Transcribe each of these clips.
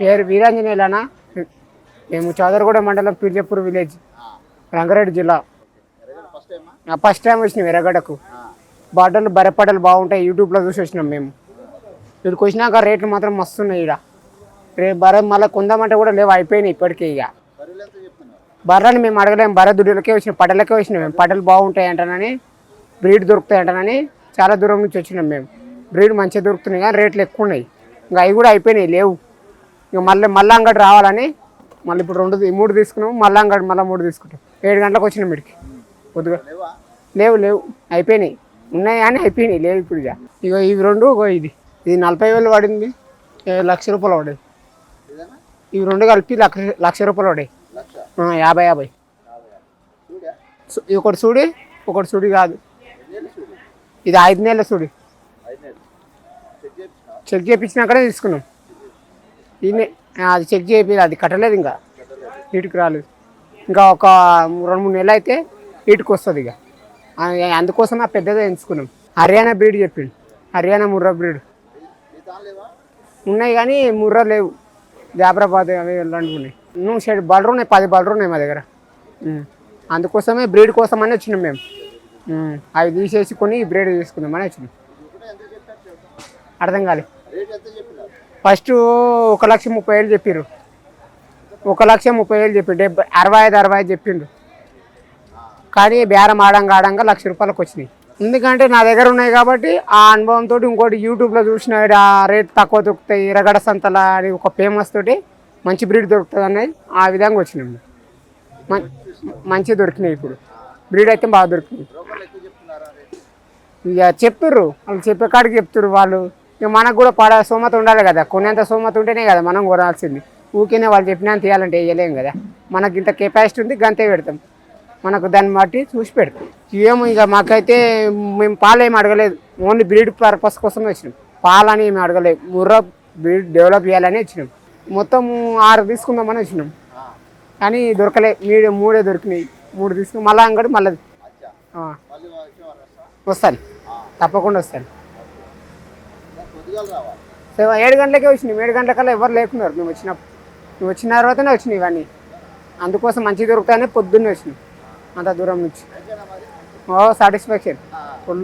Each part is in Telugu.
పేరు వీరాంజనేయులనా. మేము చౌదరగూడ మండలం పీర్జపూర్ విలేజ్, రంగారెడ్డి జిల్లా. ఫస్ట్ టైం వచ్చినాం ఎర్రగడ్డకు. బాటలు బర్రెపడ్డలు బాగుంటాయి, యూట్యూబ్లో చూసి వచ్చినాం మేము. ఇక్కడికి వచ్చినాక రేట్లు మాత్రం మస్తున్నాయి. ఇక్కడ రేపు బర్రె మళ్ళీ కొందామంటే కూడా లేవు, అయిపోయినాయి ఇప్పటికే. ఇక బర్రెని మేము అడగలేము, బర్రె దుడ్డులకే వచ్చినాం, పడ్డలకే వచ్చినాం మేము. పడ్డలు బాగుంటాయి అంటానని, బ్రీడ్ దొరుకుతాయి అంటానని చాలా దూరం నుంచి వచ్చినాం మేము. బ్రీడ్ మంచిగా దొరుకుతున్నాయి కానీ రేట్లు ఎక్కువ ఉన్నాయి. ఇంకా అవి కూడా అయిపోయినాయి, లేవు. ఇంకా మళ్ళీ అంగడి రావాలని మళ్ళీ ఇప్పుడు 3 తీసుకున్నాము. మళ్ళీ అంగడి మళ్ళీ 3 తీసుకుంటాం. 7 గంటలకు వచ్చినాం వీడికి కొద్దిగా. లేవు అయిపోయినాయి. ఉన్నాయి కానీ అయిపోయినాయి, లేవు ఇప్పుడు. ఇక ఇవి 2, ఇది 40,000 పడింది, 1,00,000 రూపాయలు పడేది. ఇవి 2 కలిపి 1,00,000 రూపాయలు పడాయి. 50. ఒకటి చూడి, ఒకటి చూడి కాదు, ఇది 5 నెలల చూడి. చెక్ చేయించినాకనే తీసుకున్నాం. అది చెక్ చేయించి అది కట్టలేదు, ఇంకా వీటికి రాలేదు. ఇంకా ఒక 2-3 నెలలు అయితే వీటికి వస్తుంది. ఇక అందుకోసం పెద్దగా ఎంచుకున్నాం. హర్యానా బ్రీడ్ చెప్పిండు, హర్యానా ముర్రా బ్రీడ్. ఉన్నాయి కానీ ముర్రా లేవు, జాఫరాబాద్ అవి ఇలాంటివి ఉన్నాయి. షెడ్ బలరు ఉన్నాయి, 10 బలరు ఉన్నాయి మా దగ్గర. అందుకోసమే బ్రీడ్ కోసమని వచ్చినాం మేము. అవి తీసేసి కొని బ్రీడ్ తీసుకుందామని వచ్చినాం. అర్థం కాలేదు. ఫస్ట్ 1,30,000 చెప్పారు, 1,30,000 చెప్పి 65 చెప్పిండు. కానీ బేరం ఆడంగా 1,00,000 రూపాయలకు వచ్చినాయి. ఎందుకంటే నా దగ్గర ఉన్నాయి కాబట్టి ఆ అనుభవంతో. ఇంకోటి యూట్యూబ్లో చూసిన ఆ రేట్ తక్కువ దొరుకుతాయి, ఎర్రగడ్డ సంతల అని ఒక ఫేమస్ తోటి మంచి బ్రీడ్ దొరుకుతుంది అనేది ఆ విధంగా వచ్చినాం. మంచిగా దొరికినాయి. ఇప్పుడు బ్రీడ్ అయితే బాగా దొరికినాయి. ఇక చెప్తుర్రు వాళ్ళు, చెప్పే కాడికి చెప్తుర్రు వాళ్ళు. ఇక మనకు కూడా సోమత ఉండాలి కదా, కొనేంత సోమత ఉంటేనే కదా మనం కొనాల్సింది. ఊరికేనే వాళ్ళు చెప్పినంత తీయాలంటే వేయలేం కదా. మనకి ఇంత కెపాసిటీ ఉంది, గంతే పెడతాం. మనకు దాన్ని బట్టి చూసి పెడతాం. ఏమో ఇక మాకైతే మేము పాలు ఏమి అడగలేదు, ఓన్లీ బ్రీడ్ పర్పస్ కోసం వచ్చినాం. పాలని ఏమి అడగలేదు, ముర్రా బ్రీడ్ డెవలప్ చేయాలని వచ్చినాం. మొత్తం 6 తీసుకుందామని వచ్చినాం కానీ దొరకలే. 3 దొరికినాయి. 3 తీసుకుని మళ్ళీ అంగడి మళ్ళీ వస్తాను, తప్పకుండా వస్తాను. 7 గంటలకే వచ్చినాయి. 7 గంటలకల్లా ఎవరు లేకున్నారు మేము వచ్చినప్పుడు. మేము వచ్చిన తర్వాతనే వచ్చినాయి ఇవన్నీ. అందుకోసం మంచిగా దొరుకుతాయని పొద్దున్నే వచ్చినాం అంత దూరం నుంచి. Satisfaction full.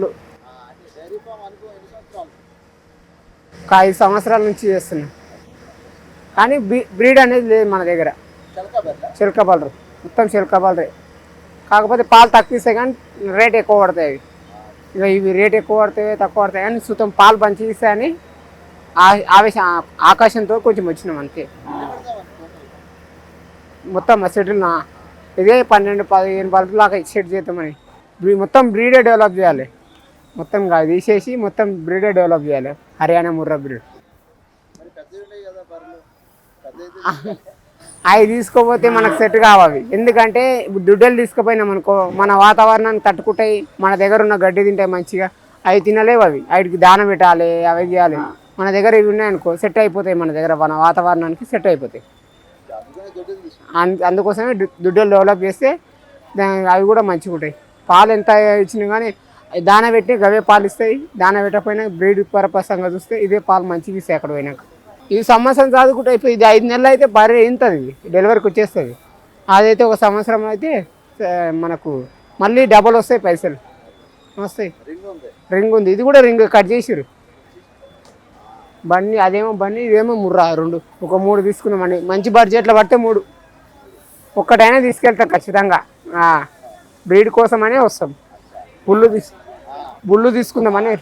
ఒక 5 సంవత్సరాల నుంచి చేస్తున్నాం కానీ బ్రీడ్ అనేది లేదు మన దగ్గర. చిలక బలరు, మొత్తం చిలక బలరే. కాకపోతే పాలు తక్కువ ఇస్తాయి కానీ రేట్ ఎక్కువ పడతాయి. ఇక ఇవి రేట్ ఎక్కువ పడతాయి, తక్కువ పడతాయి కానీ సుతం పాలు మంచిగా ఇస్తాయని ఆకాశంతో కొంచెం వచ్చినాం అంతే. మొత్తం సెటిల్ ఇదే 12-15 బల్బు లాగా సెట్ చేద్దామని. మొత్తం బ్రీడే డెవలప్ చేయాలి. మొత్తం తీసేసి మొత్తం బ్రీడే డెవలప్ చేయాలి. హర్యానా ముర్రా బ్రీడ్. అవి తీసుకోపోతే మనకు సెట్ కావాలి. ఎందుకంటే దుడ్డలు తీసుకుపోయినాం అనుకో, మన వాతావరణాన్ని తట్టుకుంటాయి, మన దగ్గర ఉన్న గడ్డి తింటాయి మంచిగా. అవి తినలేవు, వాటికి దానం పెట్టాలి, అవి చేయాలి. మన దగ్గర ఇవి ఉన్నాయనుకో సెట్ అయిపోతాయి, మన దగ్గర మన వాతావరణానికి సెట్ అయిపోతాయి. అందుకోసమే దుడ్డలు డెవలప్ చేస్తే అవి కూడా మంచిగా ఉంటాయి. పాలు ఎంత ఇచ్చినా కానీ దాన పెట్టి గవే పాలు ఇస్తాయి. దాన పెట్టకపోయినా బ్రీడ్ పర్పసంగా చూస్తే ఇదే పాలు మంచిగా ఇస్తాయి. అక్కడ పోయినాక ఈ సంవత్సరం చదువుకుంటే అయిపోయి ఇది 5 నెలలు అయితే బర్రె ఇంతది డెలివరీకి వచ్చేస్తుంది. అదైతే ఒక సంవత్సరం అయితే మనకు మళ్ళీ డబల్ వస్తాయి, పైసలు వస్తాయి. రింగ్ ఉంది, ఇది కూడా రింగ్ కట్ చేసిరు. బన్నీ అదేమో బన్నీ, ఇదేమో ముర్రా. 2 ఒక 3 తీసుకున్నామండి. మంచి బడ్జెట్లో పడితే 3 ఒక్కటైనా తీసుకెళ్తాం ఖచ్చితంగా. బ్రీడ్ కోసమనే వస్తాం. బుల్లు తీసుకుందామని.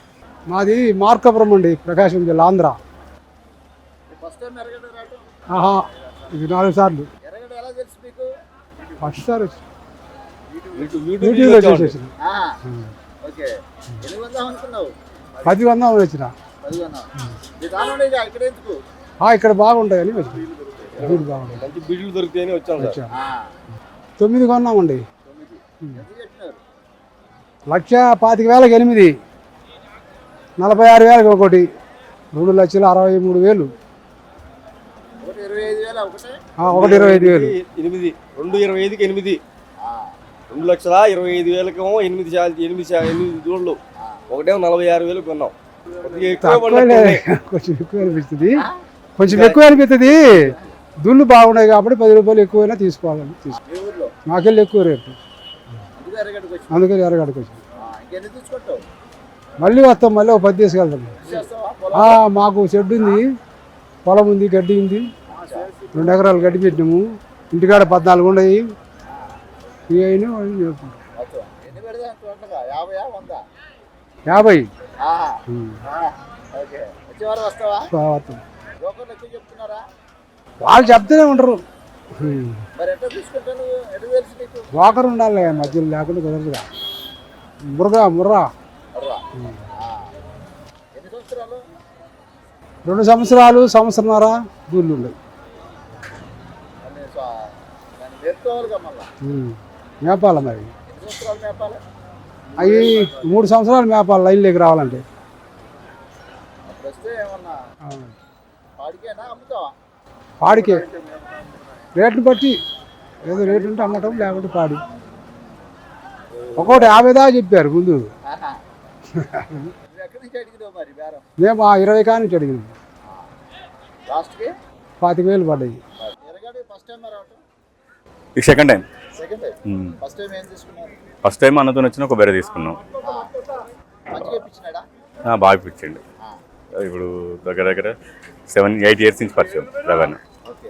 మాది మార్కాపురం అండి, ప్రకాశం జిల్లా, ఆంధ్ర. ఇది 4 సార్లు. ఫస్ట్ సార్ యూట్యూబ్లో చేసేసిన 10 కొందామని వచ్చిన. ఇక్కడ బాగుంటాయని వచ్చాను. 9 కొన్నామండి. 1,25,000 8, 46,000 ఒకటి, 2,63,000. 1,25,000. 2,25,000కి 8, 2,25,000 8 దూడలు. ఒకటేమో 46,000 కొన్నాం. కొంచెం ఎక్కువ అనిపిస్తుంది. కొంచెం ఎక్కువ అనిపిస్తుంది. దుళ్ళు బాగున్నాయి కాబట్టి 10 రూపాయలు ఎక్కువైనా తీసుకోవాలని మీ ఊర్లో మాకెళ్ళి ఎక్కువ రేటు, అందుకే ఎరగడికి వచ్చి అందుకని ఎరగడికి వచ్చి ఇంకెన్ని తీసుకుంటావు? మళ్ళీ వస్తాం, మళ్ళీ ఒక 10 తీసుకెళ్తాం. చేస్తావా? మాకు షెడ్ ఉంది, పొలం ఉంది, గడ్డి ఉంది, 2 ఎకరాలు గడ్డి పెట్టినాము. ఇంటికాడ 14 ఉన్నాయి. ఇవి అయినా చేసుకుంటాం. మొత్తం ఎన్ని పెడదాం టోటల్గా? 50, 100? 50. ఓకే, వచ్చేవారు వస్తావా? వస్తాం. లోకల్ ఎక్కువ చెప్తున్నారా? వాళ్ళు చెప్తూనే ఉంటారు. మరి ఎట్లా తీసుకుంటాను? ఎటు తెలుసు నీకు? వాకర్ ఉండాలి, మధ్యలో లేకుండా కుదరదుగా. ముర్రా అర్రా. ఎన్ని సంవత్సరాలు? 2 సంవత్సరాలు, సంవత్సరంన్నర దూళ్ళు ఉండవు. దాన్ని నేర్చుకోవాలిగా మళ్ళీ. మేపాలి మరి. ఎన్ని సంవత్సరాలు మేపాలి? అవి 3 సంవత్సరాలు మేపాలి లైన్లోకి రావాలంటే. అప్పుడు వస్తే ఏమన్నా పాడికేనా అమ్ముతావా? పాడికే రేట్లు బట్టి, ఏదో రేటు ఉంటే అమ్మటం, లేకుంటే పాడి. ఒక్కొక్కటి 50 దాకా చెప్పారు ముందు. నువ్వు ఎక్కడి నుంచి అడిగినావు మరి బేరం? మేము ఆ 20 కాడి నుంచి అడిగినాం. లాస్ట్కి 25,000 పడ్డాయి. ఎరగడి ఫస్ట్ టైం రావటం? ఇది second time. Second time. First time ఏం తీసుకున్నారు? ఫస్ట్ టైం అన్నతో వచ్చిన ఒక బెర తీసుకున్నాం. మంచిగా ఇప్పించినాడా? బాగా ఇప్పించండి. ఇప్పుడు దగ్గర దగ్గర 7-8 ఇయర్స్ నుంచి పరిచయం రవాణా. ఓకే,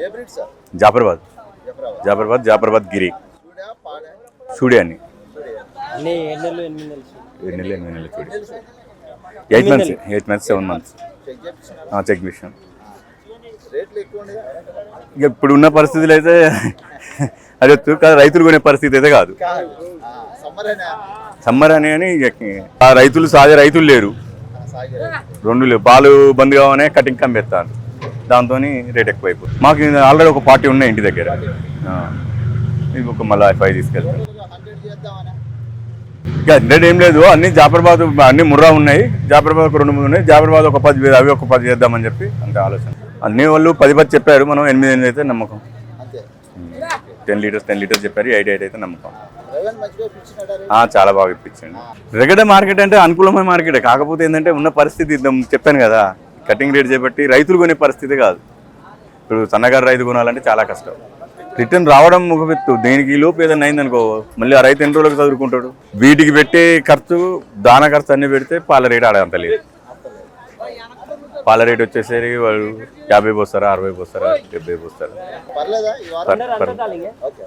ఏ బ్రీడ్ సార్? జాఫరాబాద్ జఫరాబాద్. జాఫరాబాద్ జాఫరాబాద్ గిరి చూడా పాడా? చూడే అని చూడే. 7 నెలలు 8 నెలలు చూడే. 8 months 8 months 7 months చెక్ చేయించినారా? Check machine. రేట్లు ఎక్కువ ఉండేదా? ఇక ఇప్పుడు ఉన్న పరిస్థితులు అయితే అది కాదు, రైతులు కొనే పరిస్థితి అయితే కాదు. సమ్మర్ అయినా సమ్మర్ అని అని ఆ రైతులు సాగే రైతులు లేరు, సాగే 2 లేవు. పాలు బంద్ కావనే కటింగ్ కమ్మేస్తారు, దాంతో రేట్ ఎక్కువ అయిపోతుంది. మాకు ఆల్రెడీ ఒక పార్టీ ఉన్నాయి ఇంటి దగ్గర. ఇది ఒక మళ్ళీ 5 తీసుకెళ్తాం. 100 చేద్దామనా? ఇక 100 ఏం లేదు, అన్ని జాఫరాబాద్ అన్ని ముర్రా ఉన్నాయి. జాఫరాబాద్ ఒక 2-3 ఉన్నాయి. జాఫరాబాద్ ఒక 10, అవి ఒక 10 చేద్దామని చెప్పి అంతే ఆలోచన. అన్ని వాళ్ళు 10 చెప్పారు, మనం 8 అయితే నమ్మకం. అంతే. 10 లీటర్స్ చెప్పారు, 8 అయితే నమ్మకం. రెవెన్ మంచిగా ఇప్పించినాడా? చాలా బాగా ఇప్పించండి. రెగడ మార్కెట్ అంటే అనుకూలమైన మార్కెట్, కాకపోతే ఏంటంటే ఉన్న పరిస్థితి చెప్పాను కదా, కటింగ్ రేట్ చేపట్టి రైతులు కొనే పరిస్థితి కాదు. ఇప్పుడు సన్నగారు రైతు కొనాలంటే చాలా కష్టం. రిటర్న్ రావడం ఒక పెట్టు, దేనికి లోపు ఏదైనా అయిందనుకో మళ్ళీ ఆ రైతు ఎన్ని రోజులకు చదువుకుంటాడు. వీటికి పెట్టే ఖర్చు, దాన ఖర్చు అన్ని పెడితే పాల రేటు ఆడంత లేదు. పాల రేటు వచ్చేసరికి వాళ్ళు 50 పోస్తారా, 60 పోస్తారా, 70 పోస్తారా. పర్లేదా ఈ వారం? పర్లేదు. ఓకే.